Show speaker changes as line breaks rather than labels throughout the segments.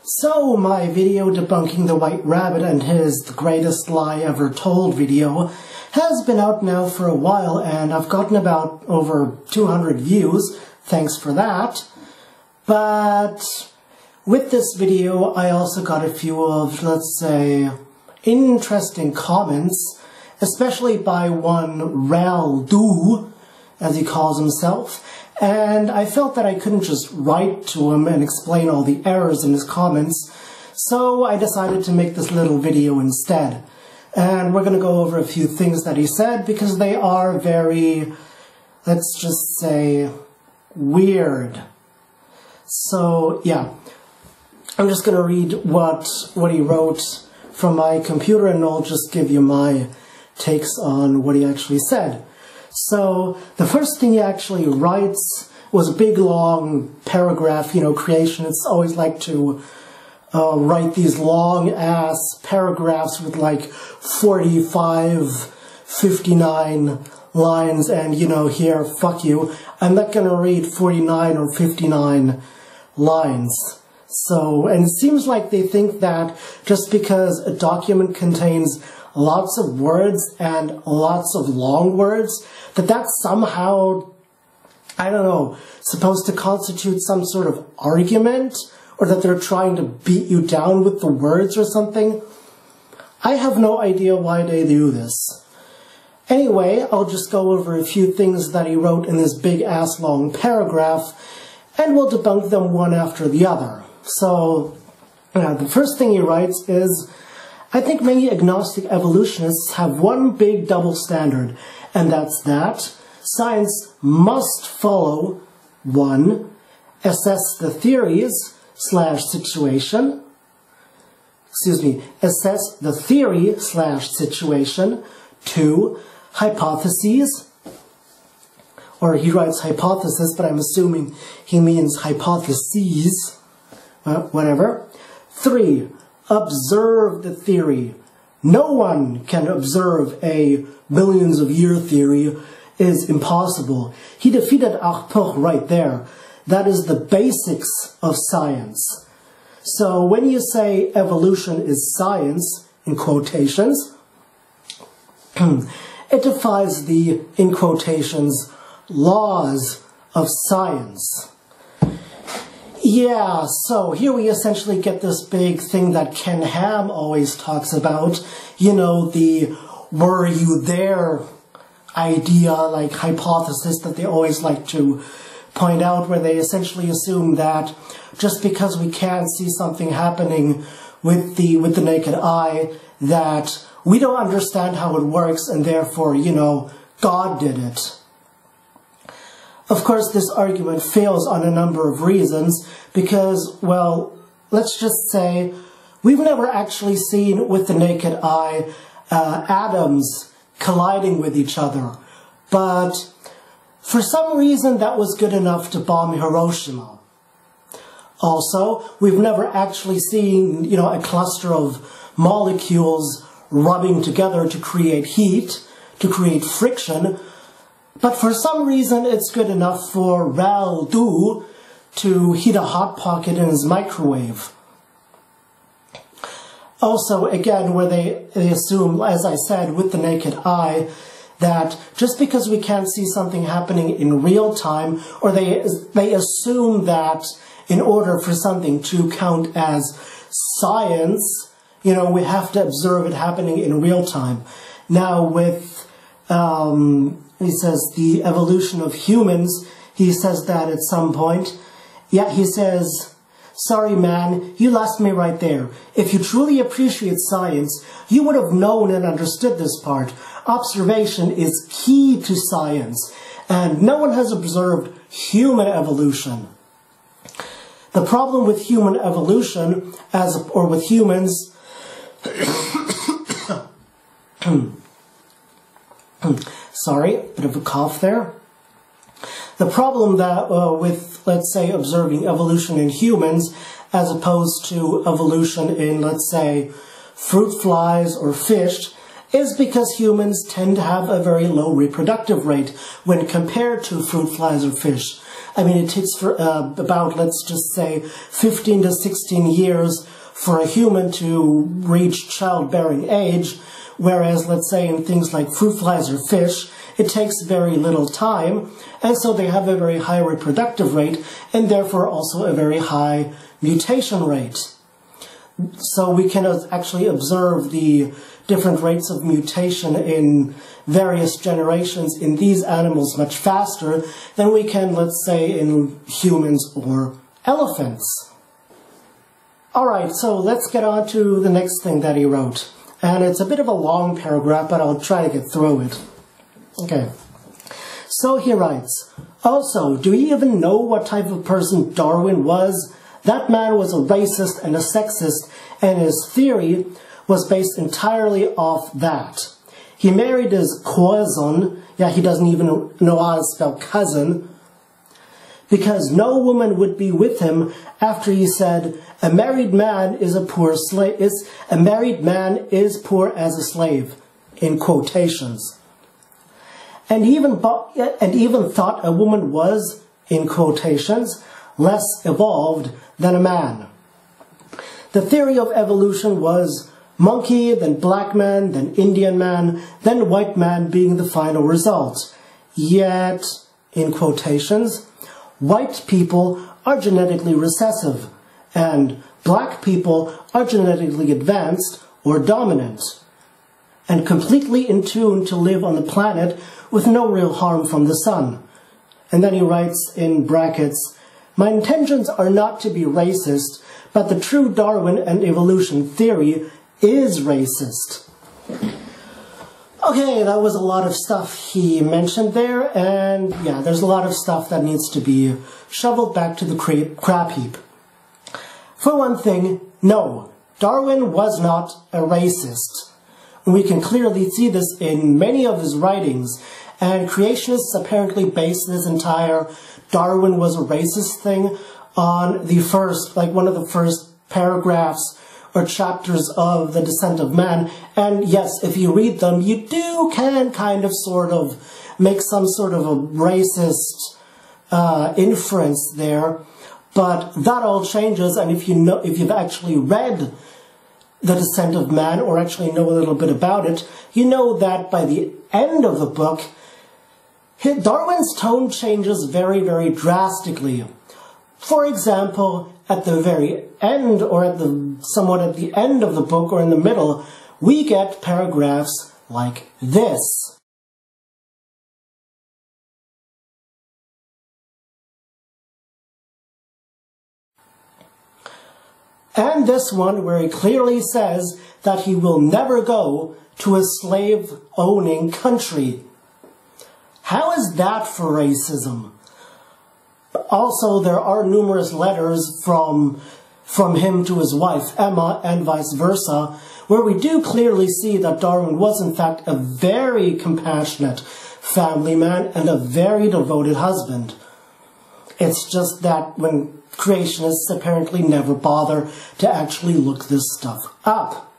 So, my video debunking the White Rabbit and his The Greatest Lie Ever Told video has been out now for a while, and I've gotten about over 200 views, thanks for that. But with this video, I also got a few of, let's say, interesting comments, especially by one RalDu, as he calls himself. And I felt that I couldn't just write to him and explain all the errors in his comments, so I decided to make this little video instead. And we're going to go over a few things that he said, because they are very, let's just say, weird. So, yeah. I'm just going to read what he wrote from my computer, and I'll just give you my takes on what he actually said. So, the first thing he actually writes was a big long paragraph. You know, creationists always like to write these long-ass paragraphs with like 45, 59 lines, and you know, here, fuck you. I'm not gonna read 49 or 59 lines. So, and it seems like they think that just because a document contains lots of words and lots of long words, that that's somehow, I don't know, supposed to constitute some sort of argument, or that they're trying to beat you down with the words or something. I have no idea why they do this. Anyway, I'll just go over a few things that he wrote in this big-ass long paragraph, and we'll debunk them one after the other. So, the first thing he writes is, I think many agnostic evolutionists have one big double standard, and that's that science must follow 1. Assess the theories / situation. Assess the theory / situation. 2. Hypotheses. Or he writes hypothesis, but I'm assuming he means hypotheses. Whatever. 3. Observe the theory. No one can observe a millions of year theory. Is impossible. He defeated AjPuj right there. That is the basics of science. So when you say evolution is science, in quotations, it defies the, in quotations, laws of science. Yeah, so here we essentially get this big thing that Ken Ham always talks about, you know, the were you there idea, like hypothesis that they always like to point out, where they essentially assume that just because we can't see something happening with the naked eye, that we don't understand how it works, and therefore, you know, God did it. Of course, this argument fails on a number of reasons, because, well, let's just say, we've never actually seen with the naked eye atoms colliding with each other. But for some reason, that was good enough to bomb Hiroshima. Also, we've never actually seen, you know, a cluster of molecules rubbing together to create heat, to create friction. But for some reason, it's good enough for RalDu to heat a Hot Pocket in his microwave. Also, again, where they assume, as I said, with the naked eye, that just because we can't see something happening in real time, or they assume that in order for something to count as science, you know, we have to observe it happening in real time. Now, with, he says, the evolution of humans, he says that at some point. Yeah, he says, sorry man, you lost me right there. If you truly appreciate science, you would have known and understood this part. Observation is key to science, and no one has observed human evolution. The problem with human evolution, or with humans, sorry, bit of a cough there. The problem that with, let's say, observing evolution in humans as opposed to evolution in, let's say, fruit flies or fish, is because humans tend to have a very low reproductive rate when compared to fruit flies or fish. I mean, it takes for about, let's just say, 15 to 16 years for a human to reach childbearing age, whereas, let's say, in things like fruit flies or fish, it takes very little time, and so they have a very high reproductive rate, and therefore also a very high mutation rate. So we can actually observe the different rates of mutation in various generations in these animals much faster than we can, let's say, in humans or elephants. Alright, so let's get on to the next thing that he wrote. And it's a bit of a long paragraph, but I'll try to get through it. Okay. So he writes, also, do you even know what type of person Darwin was? That man was a racist and a sexist, and his theory was based entirely off that. He married his cousin, yeah, he doesn't even know how to spell cousin, because no woman would be with him after he said, a married man is a poor slave, a married man is poor as a slave, in quotations. And even thought a woman was, in quotations, less evolved than a man. The theory of evolution was monkey, then black man, then Indian man, then white man being the final result. Yet, in quotations, white people are genetically recessive, and black people are genetically advanced or dominant, and completely in tune to live on the planet with no real harm from the sun. And then he writes in brackets, my intentions are not to be racist, but the true Darwin and evolution theory is racist. Okay, that was a lot of stuff he mentioned there, and yeah, there's a lot of stuff that needs to be shoveled back to the crap heap. For one thing, no, Darwin was not a racist. We can clearly see this in many of his writings, and creationists apparently base this entire Darwin was a racist thing on the first, like one of the first paragraphs or chapters of The Descent of Man. And yes, if you read them, you can kind of sort of make some sort of a racist inference there. But that all changes, and if you've actually read The Descent of Man, or actually know a little bit about it, you know that by the end of the book, Darwin's tone changes very, very drastically. For example, at the very end, or somewhat at the end of the book, or in the middle, we get paragraphs like this. And this one, where he clearly says that he will never go to a slave-owning country. How is that for racism? Also, there are numerous letters from him to his wife, Emma, and vice versa, where we do clearly see that Darwin was in fact a very compassionate family man and a very devoted husband. It's just that when creationists apparently never bother to actually look this stuff up.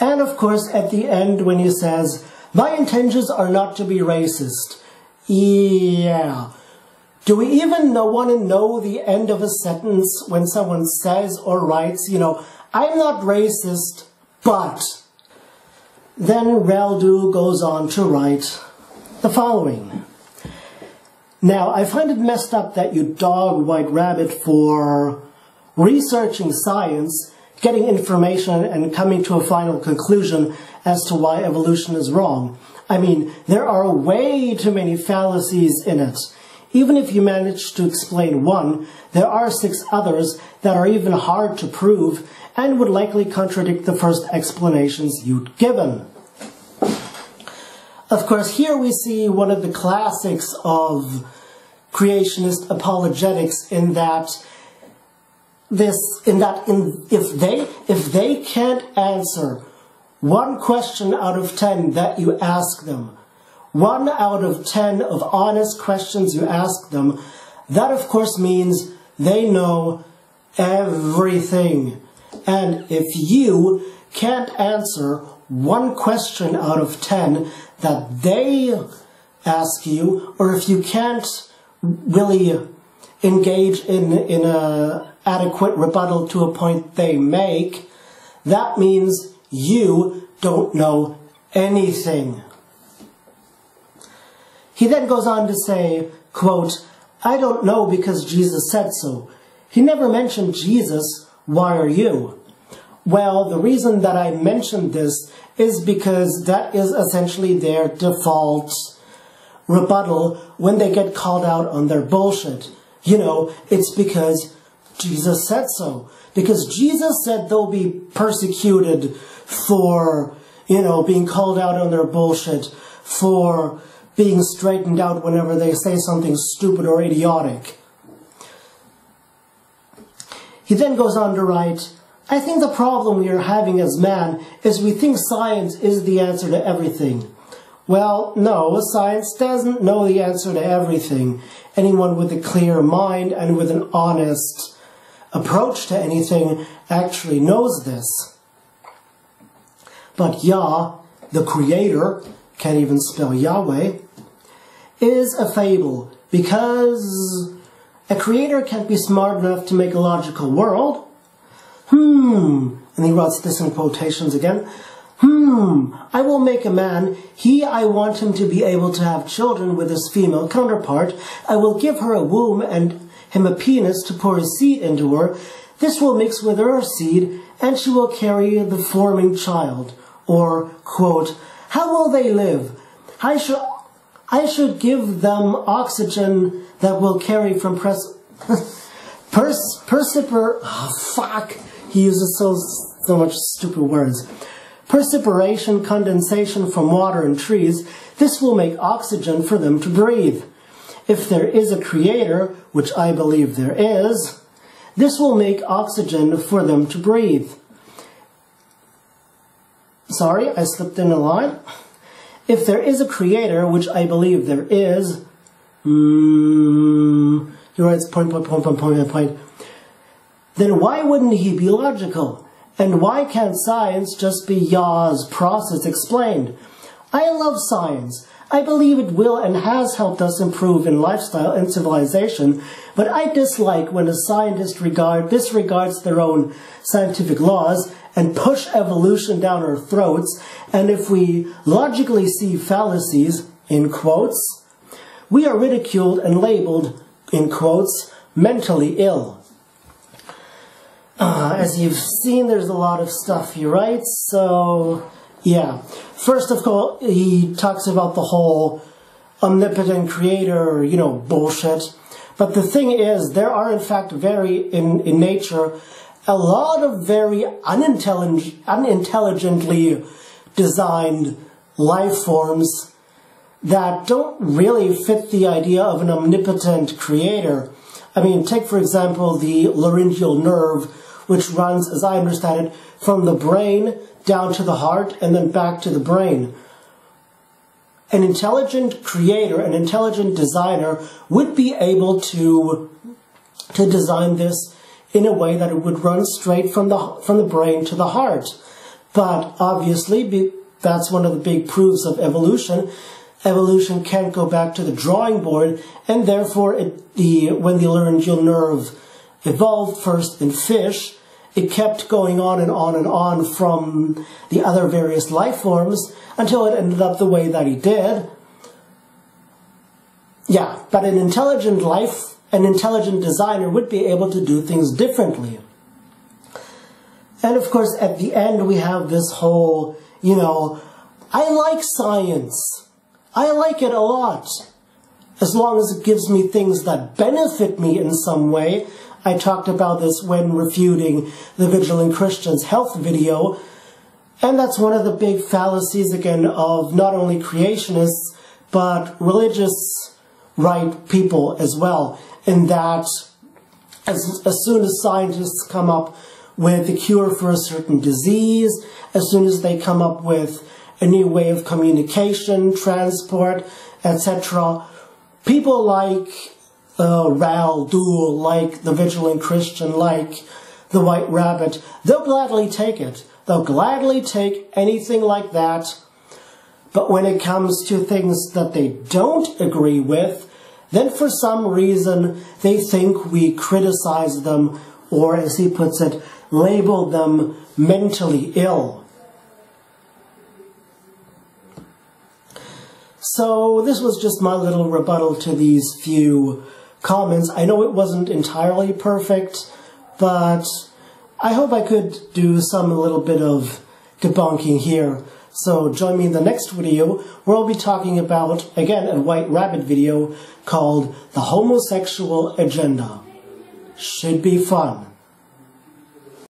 And of course, at the end, when he says, my intentions are not to be racist. Yeah. Do we even want to know the end of a sentence when someone says or writes, I'm not racist, but... Then RalDu goes on to write the following. Now, I find it messed up that you dog White Rabbit for researching science, getting information, and coming to a final conclusion as to why evolution is wrong. I mean, there are way too many fallacies in it. Even if you manage to explain one, there are 6 others that are even hard to prove and would likely contradict the first explanations you'd given. Of course, here we see one of the classics of creationist apologetics in that if they can't answer one question out of 10 that you ask them, 1 out of 10 of honest questions you ask them, that of course means they know everything. And if you can't answer one question out of 10 that they ask you, or if you can't really engage in a adequate rebuttal to a point they make, that means you don't know anything. He then goes on to say, quote, "I don't know because Jesus said so. He never mentioned Jesus. Why are you?" Well, the reason that I mentioned this is because that is essentially their default rebuttal when they get called out on their bullshit. You know, it's because Jesus said so. Because Jesus said they'll be persecuted for, you know, being called out on their bullshit, for being straightened out whenever they say something stupid or idiotic. He then goes on to write, "I think the problem we are having as man is we think science is the answer to everything. Well, no, science doesn't know the answer to everything. Anyone with a clear mind and with an honest approach to anything actually knows this. But Yah, the Creator, can't even spell Yahweh, is a fable, because a creator can't be smart enough to make a logical world. And he writes this in quotations again. I will make a man. I want him to be able to have children with his female counterpart. I will give her a womb and him a penis to pour his seed into her. This will mix with her seed, and she will carry the forming child." Or, quote, "How will they live? I should give them oxygen that will carry from he uses so much stupid words. Perspiration, condensation from water and trees. This will make oxygen for them to breathe. If there is a creator, which I believe there is, this will make oxygen for them to breathe." Sorry, I slipped in a line. If there is a creator, which I believe there is, he writes point, then why wouldn't he be logical? And why can't science just be Yah's process explained? I love science. I believe it will and has helped us improve in lifestyle and civilization, but I dislike when a scientist disregards their own scientific laws and push evolution down our throats, and if we logically see fallacies, in quotes, we are ridiculed and labeled, in quotes, mentally ill. As you've seen, there's a lot of stuff he writes, so yeah. First of all, he talks about the whole omnipotent creator, bullshit. But the thing is, there are in fact in nature, a lot of very unintelligently designed life forms that don't really fit the idea of an omnipotent creator. I mean, take for example the laryngeal nerve, which runs, as I understand it, from the brain down to the heart and then back to the brain. An intelligent creator, an intelligent designer would be able to design this in a way that it would run straight from the brain to the heart. But obviously, that's one of the big proofs of evolution. Evolution can't go back to the drawing board, and therefore, when the laryngeal nerve evolved first in fish, it kept going on and on and on from the other various life forms until it ended up the way that it did. Yeah, but an intelligent designer would be able to do things differently. And of course, at the end, we have this whole, I like science. I like it a lot. As long as it gives me things that benefit me in some way. I talked about this when refuting the Vigilant Christian's health video. And that's one of the big fallacies, again, of not only creationists, but religious right people as well, in that as soon as scientists come up with a cure for a certain disease, as soon as they come up with a new way of communication, transport, etc., people like RalDu, like the Vigilant Christian, like the White Rabbit, they'll gladly take it. They'll gladly take anything like that. But when it comes to things that they don't agree with, then for some reason they think we criticize them, or as he puts it, label them mentally ill. So this was just my little rebuttal to these few comments. I know it wasn't entirely perfect, but I hope I could do a little bit of debunking here. So join me in the next video where I'll be talking about, again, a White Rabbit video called The Homosexual Agenda. Should be fun.